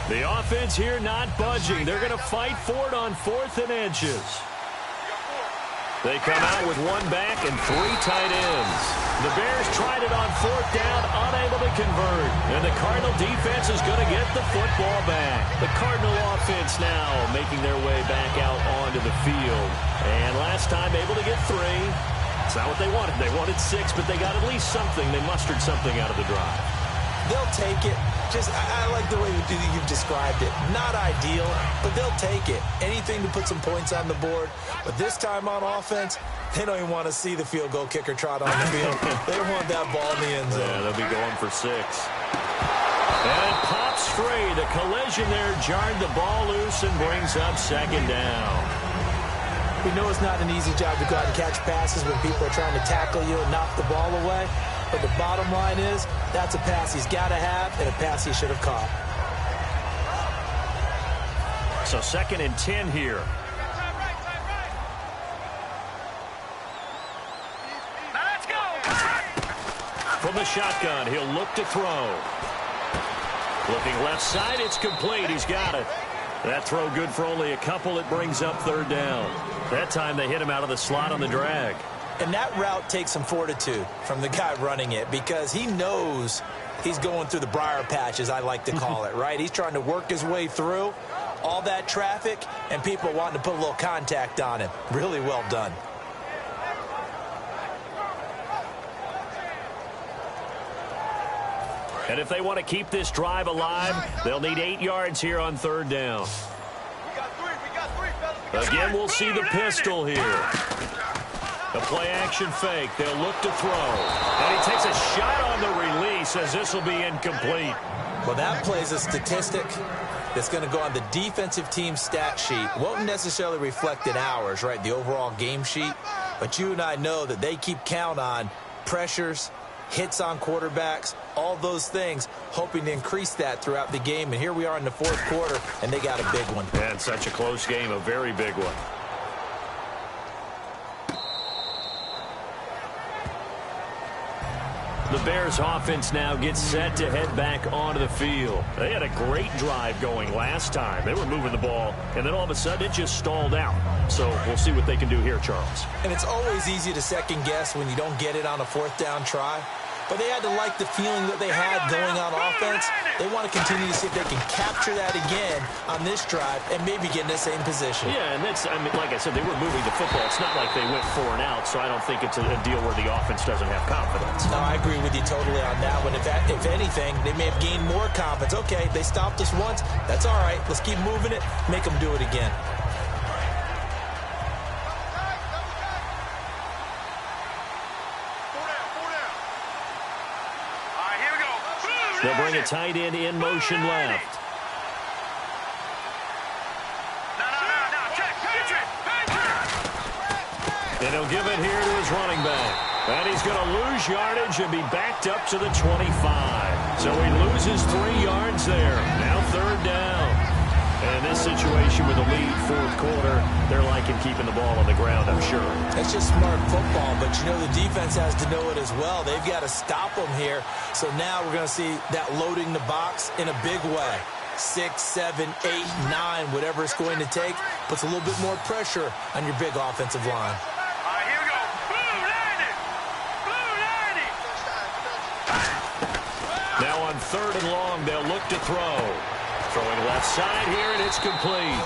Speaker 3: The offense here not budging. They're going to fight for it on 4th and inches. They come out with one back and 3 tight ends. The Bears tried it on 4th down, unable to convert. And the Cardinal defense is going to get the football back. The Cardinal offense now making their way back out onto the field. And last time able to get 3. It's not what they wanted. They wanted 6, but they got at least something. They mustered something out of the drive.
Speaker 5: They'll take it. I like the way you've described it. Not ideal, but they'll take it. Anything to put some points on the board. But this time on offense, they don't even want to see the field goal kicker trot on the field. They don't want that ball in the end zone.
Speaker 3: Yeah, they'll be going for 6. And it pops free. The collision there jarred the ball loose and brings up 2nd down.
Speaker 5: We know it's not an easy job to go out and catch passes when people are trying to tackle you and knock the ball away. But the bottom line is, that's a pass he's got to have and a pass he should have caught.
Speaker 3: So 2nd and 10 here.
Speaker 4: Now let's go.
Speaker 3: From the shotgun, he'll look to throw. Looking left side, it's complete. He's got it. That throw good for only a couple. It brings up 3rd down. That time they hit him out of the slot on the drag.
Speaker 5: And that route takes some fortitude from the guy running it because he knows he's going through the briar patch, as I like to call it, right? He's trying to work his way through all that traffic and people wanting to put a little contact on him. Really well done.
Speaker 3: And if they want to keep this drive alive, they'll need 8 yards here on 3rd down. Again, we'll see the pistol here. The play-action fake. They'll look to throw. And he takes a shot on the release as this will be incomplete.
Speaker 5: Well, that plays a statistic that's going to go on the defensive team stat sheet. Won't necessarily reflect in ours, right, the overall game sheet. But you and I know that they keep count on pressures, hits on quarterbacks, all those things, hoping to increase that throughout the game. And here we are in the 4th quarter, and they got a big one.
Speaker 3: And such a close game, a very big one. The Bears offense now gets set to head back onto the field. They had a great drive going last time. They were moving the ball, and then all of a sudden it just stalled out. So we'll see what they can do here, Charles.
Speaker 5: And it's always easy to second guess when you don't get it on a 4th down try. But they had to like the feeling that they had going on offense. They want to continue to see if they can capture that again on this drive and maybe get in the same position.
Speaker 3: Yeah, and that's, I mean, like I said, they were moving the football. It's not like they went 4 and out, so I don't think it's a deal where the offense doesn't have confidence.
Speaker 5: No, I agree with you totally on that one. If anything, they may have gained more confidence. Okay, they stopped us once. That's all right. Let's keep moving it. Make them do it again.
Speaker 3: They'll bring a tight end in motion left. And he'll give it here to his running back. And he's going to lose yardage and be backed up to the 25. So he loses 3 yards there. Now 3rd down. And in this situation with a lead 4th quarter, they're liking keeping the ball on the ground, I'm sure.
Speaker 5: That's just smart football, but you know the defense has to know it as well. They've got to stop them here. So now we're going to see that loading the box in a big way. 6, 7, 8, 9, whatever it's going to take, puts a little bit more pressure on your big offensive line.
Speaker 3: Now on 3rd and long, they'll look to throw. Throwing left side here, and it's complete.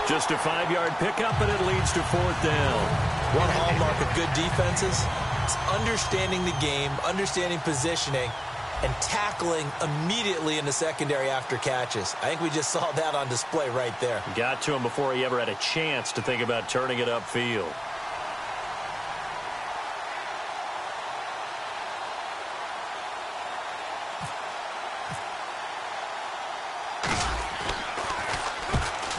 Speaker 3: Just a 5-yard pickup, and it leads to 4th down.
Speaker 5: One hallmark of good defenses is understanding the game, understanding positioning, and tackling immediately in the secondary after catches. I think we just saw that on display right there.
Speaker 3: Got to him before he ever had a chance to think about turning it upfield.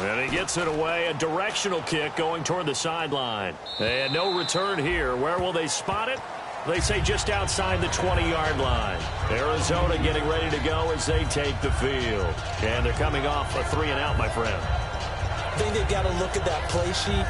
Speaker 3: And he gets it away, a directional kick going toward the sideline. And no return here. Where will they spot it? They say just outside the 20-yard line. Arizona getting ready to go as they take the field. And they're coming off a 3-and-out, my friend.
Speaker 5: I think they've got to look at that play sheet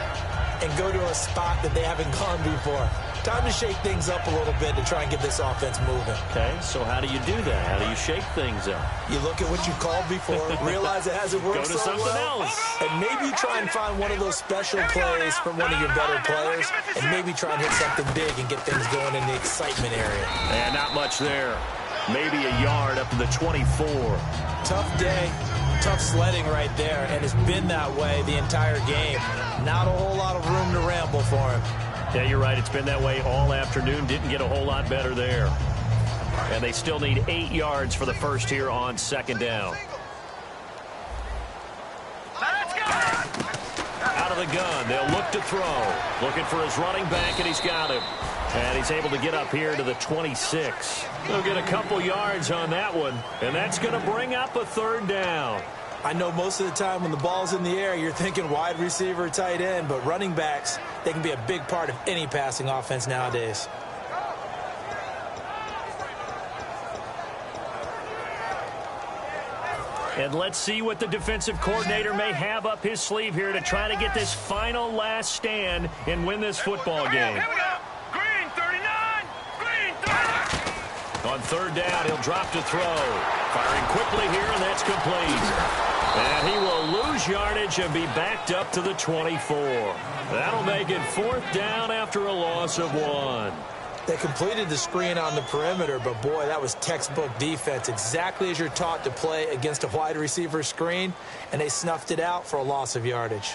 Speaker 5: and go to a spot that they haven't gone before. Time to shake things up a little bit to try and get this offense moving.
Speaker 3: Okay, so how do you do that? How do you shake things up?
Speaker 5: You look at what you called before, realize it hasn't worked
Speaker 3: Go to something else.
Speaker 5: and maybe you try and find one of those special plays from one of your better players, and maybe try and hit something big and get things going in the excitement area.
Speaker 3: And not much there. Maybe a yard up to the 24.
Speaker 5: Tough day, tough sledding right there, and it's been that way the entire game. Not a whole lot of room to ramble for him.
Speaker 3: Yeah, you're right. It's been that way all afternoon. Didn't get a whole lot better there. And they still need 8 yards for the first here on 2nd down.
Speaker 4: Let's go!
Speaker 3: Out of the gun. They'll look to throw. Looking for his running back, and he's got him. And he's able to get up here to the 26. They'll get a couple yards on that one, and that's going to bring up a 3rd down.
Speaker 5: I know most of the time when the ball's in the air, you're thinking wide receiver, tight end, but running backs, they can be a big part of any passing offense nowadays.
Speaker 3: And let's see what the defensive coordinator may have up his sleeve here to try to get this final last stand and win this football game.
Speaker 4: Here we go. Green 39. Green 39.
Speaker 3: On 3rd down, he'll drop to throw. Firing quickly here, and that's complete. And he will lose yardage and be backed up to the 24. That'll make it 4th down after a loss of 1.
Speaker 5: They completed the screen on the perimeter, but boy, that was textbook defense, exactly as you're taught to play against a wide receiver screen, and they snuffed it out for a loss of yardage.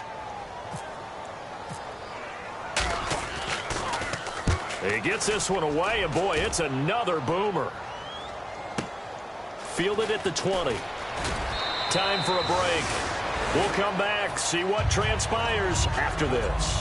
Speaker 3: He gets this one away, and boy, it's another boomer. Fielded at the 20. Time for a break. We'll come back, see what transpires after this.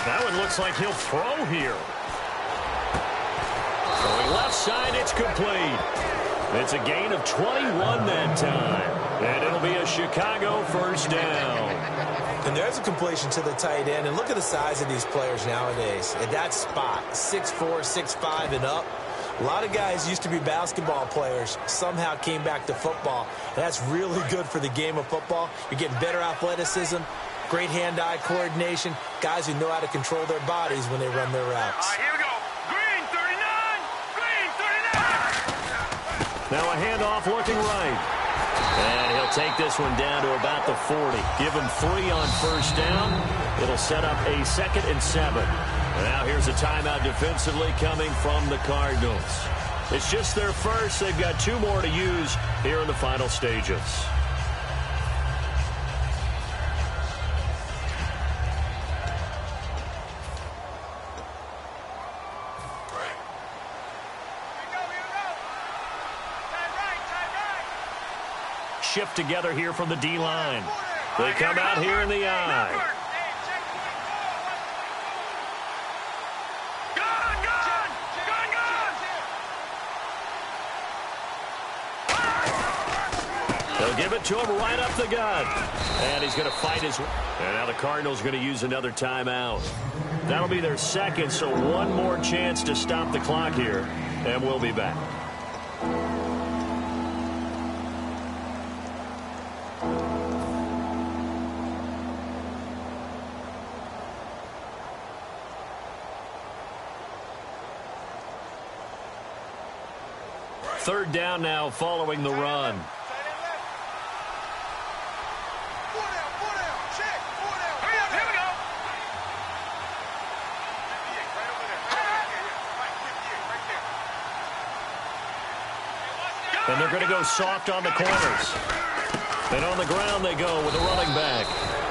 Speaker 3: That one looks like he'll throw here. Going left side, it's complete. It's a gain of 21 that time. And it'll be a Chicago 1st down.
Speaker 5: And there's a completion to the tight end. And look at the size of these players nowadays. At that spot, 6'4", 6'5", and up. A lot of guys used to be basketball players, somehow came back to football. And that's really good for the game of football. You're getting better athleticism, great hand-eye coordination, guys who know how to control their bodies when they run their routes.
Speaker 4: All right, here we go. Green 39. Green 39.
Speaker 3: Now a handoff looking right. And he'll take this one down to about the 40. Give him 3 on 1st down. It'll set up a 2nd and 7. And now here's a timeout defensively coming from the Cardinals. It's just their first. They've got 2 more to use here in the final stages. Shift together here from the D-line. They come out here in the I. They'll give it to him right up the gut. And he's going to fight his way. And now the Cardinals are going to use another timeout. That'll be their 2nd, so one more chance to stop the clock here. And we'll be back. Third down now following the run. And they're going to go soft on the corners. And on the ground they go with the running back.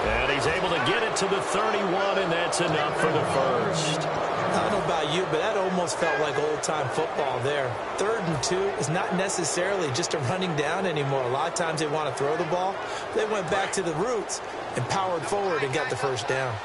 Speaker 3: And he's able to get it to the 31, and that's enough for the first.
Speaker 5: I don't know about you, but that almost felt like old-time football there. 3rd and 2 is not necessarily just a running down anymore. A lot of times they want to throw the ball. They went back to the roots and powered forward and got the first down.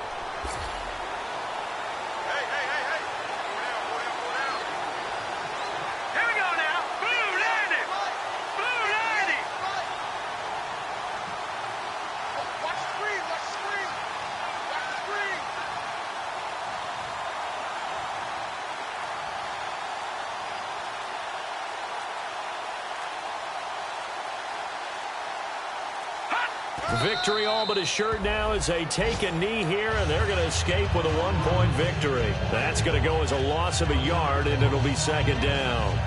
Speaker 3: Victory all but assured now as they take a knee here, and they're going to escape with a 1-point victory. That's going to go as a loss of a yard, and it'll be 2nd down.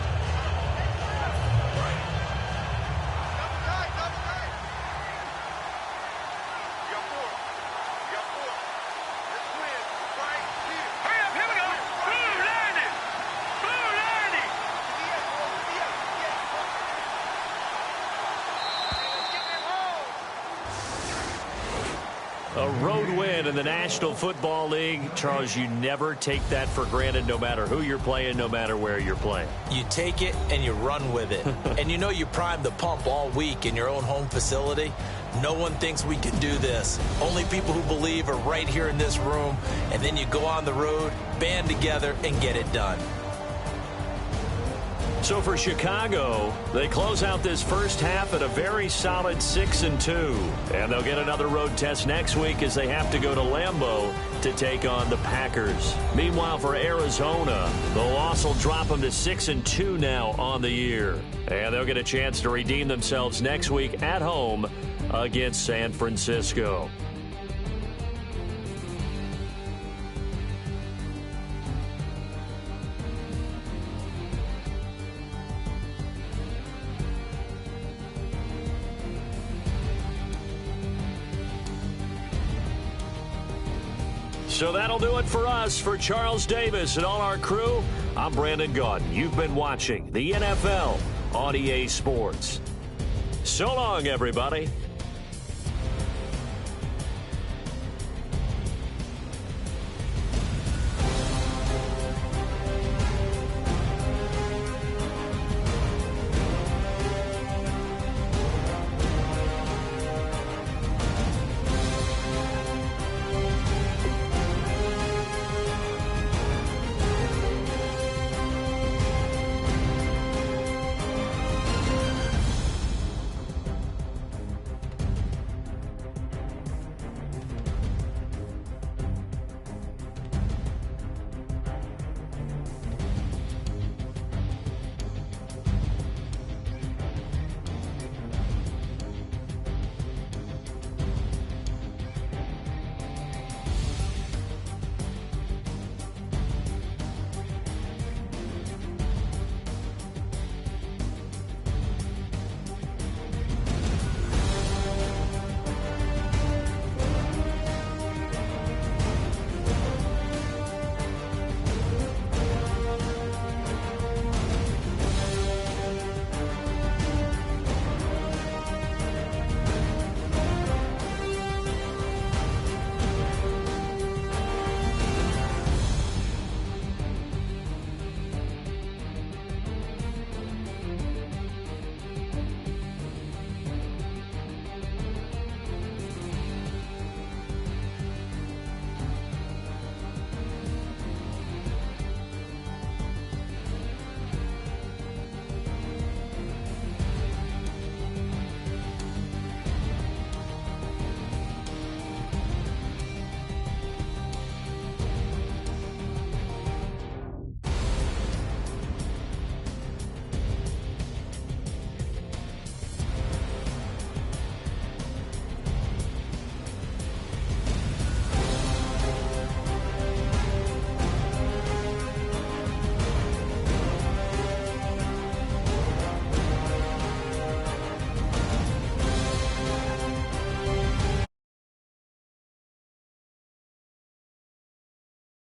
Speaker 3: A road win in the National Football League. Charles, you never take that for granted, no matter who you're playing, no matter where you're playing.
Speaker 5: You take it and you run with it. And you know you primed the pump all week in your own home facility. No one thinks we can do this. Only people who believe are right here in this room. And then you go on the road, band together, and get it done.
Speaker 3: So for Chicago, they close out this first half at a very solid 6-2. And they'll get another road test next week as they have to go to Lambeau to take on the Packers. Meanwhile, for Arizona, the loss will drop them to 6-2 now on the year. And they'll get a chance to redeem themselves next week at home against San Francisco. So that'll do it for us. For Charles Davis and all our crew, I'm Brandon Gaudin. You've been watching the NFL on EA Sports. So long, everybody.